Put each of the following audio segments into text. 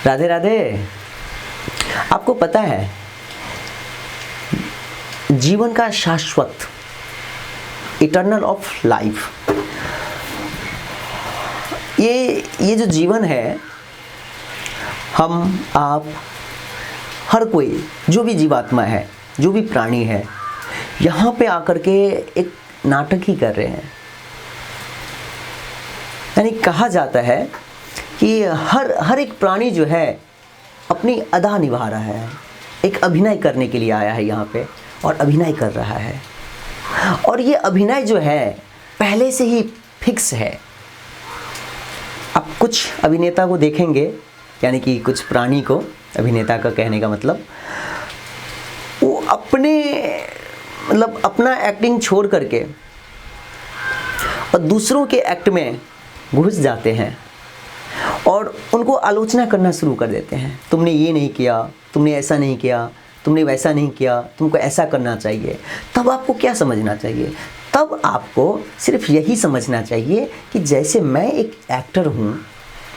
राधे राधे। आपको पता है जीवन का शाश्वत, इटर्नल ऑफ लाइफ, ये जो जीवन है, हम आप हर कोई जो भी जीवात्मा है, जो भी प्राणी है, यहाँ पे आकर के एक नाटक ही कर रहे हैं। यानी कहा जाता है कि हर एक प्राणी जो है अपनी अदा निभा रहा है, एक अभिनय करने के लिए आया है यहाँ पे और अभिनय कर रहा है। और ये अभिनय जो है पहले से ही फिक्स है। आप कुछ अभिनेता को देखेंगे, यानी कि कुछ प्राणी को, अभिनेता का कहने का मतलब, वो अपना एक्टिंग छोड़ करके और दूसरों के एक्ट में घुस जाते हैं और उनको आलोचना करना शुरू कर देते हैं। तुमने ये नहीं किया, तुमने ऐसा नहीं किया, तुमने वैसा नहीं किया, तुमको ऐसा करना चाहिए। तब आपको क्या समझना चाहिए? तब आपको सिर्फ यही समझना चाहिए कि जैसे मैं एक एक्टर हूँ,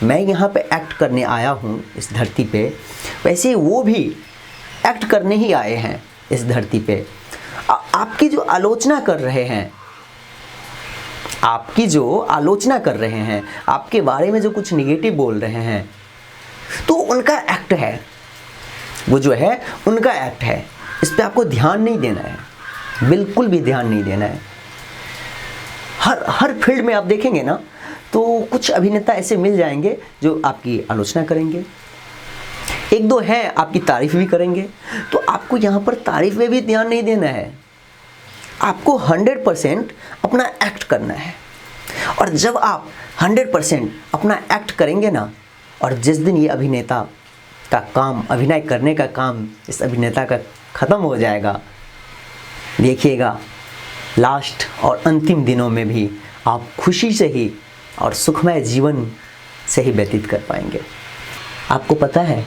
मैं यहाँ पे एक्ट करने आया हूँ इस धरती पे, वैसे वो भी एक्ट करने ही आए हैं इस धरती पे। आपकी जो आलोचना कर रहे हैं, आपके बारे में जो कुछ निगेटिव बोल रहे हैं, तो उनका एक्ट है, वो जो है उनका एक्ट है। इस पे आपको ध्यान नहीं देना है, बिल्कुल भी ध्यान नहीं देना है। हर फील्ड में आप देखेंगे ना, तो कुछ अभिनेता ऐसे मिल जाएंगे जो आपकी आलोचना करेंगे, एक दो हैं आपकी तारीफ भी करेंगे। तो आपको यहाँ पर तारीफ में भी ध्यान नहीं देना है, आपको 100% अपना एक्ट करना है। और जब आप 100% अपना एक्ट करेंगे ना, और जिस दिन ये अभिनेता का काम, अभिनय करने का काम इस अभिनेता का ख़त्म हो जाएगा, देखिएगा लास्ट और अंतिम दिनों में भी आप खुशी से ही और सुखमय जीवन से ही व्यतीत कर पाएंगे। आपको पता है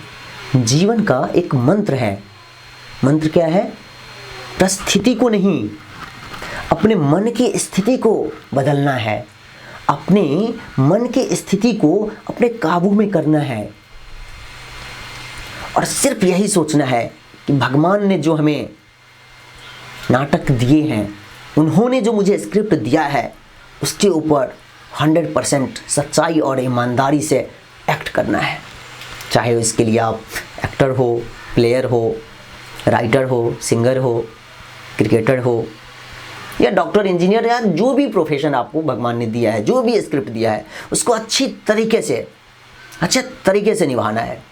जीवन का एक मंत्र है। मंत्र क्या है? परिस्थिति को नहीं, अपने मन की स्थिति को बदलना है। अपने मन की स्थिति को अपने काबू में करना है और सिर्फ यही सोचना है कि भगवान ने जो हमें नाटक दिए हैं, उन्होंने जो मुझे स्क्रिप्ट दिया है, उसके ऊपर 100% सच्चाई और ईमानदारी से एक्ट करना है। चाहे इसके लिए आप एक्टर हो, प्लेयर हो, राइटर हो, सिंगर हो, क्रिकेटर हो, या डॉक्टर, इंजीनियर, या जो भी प्रोफेशन आपको भगवान ने दिया है, जो भी स्क्रिप्ट दिया है, उसको अच्छे तरीके से निभाना है।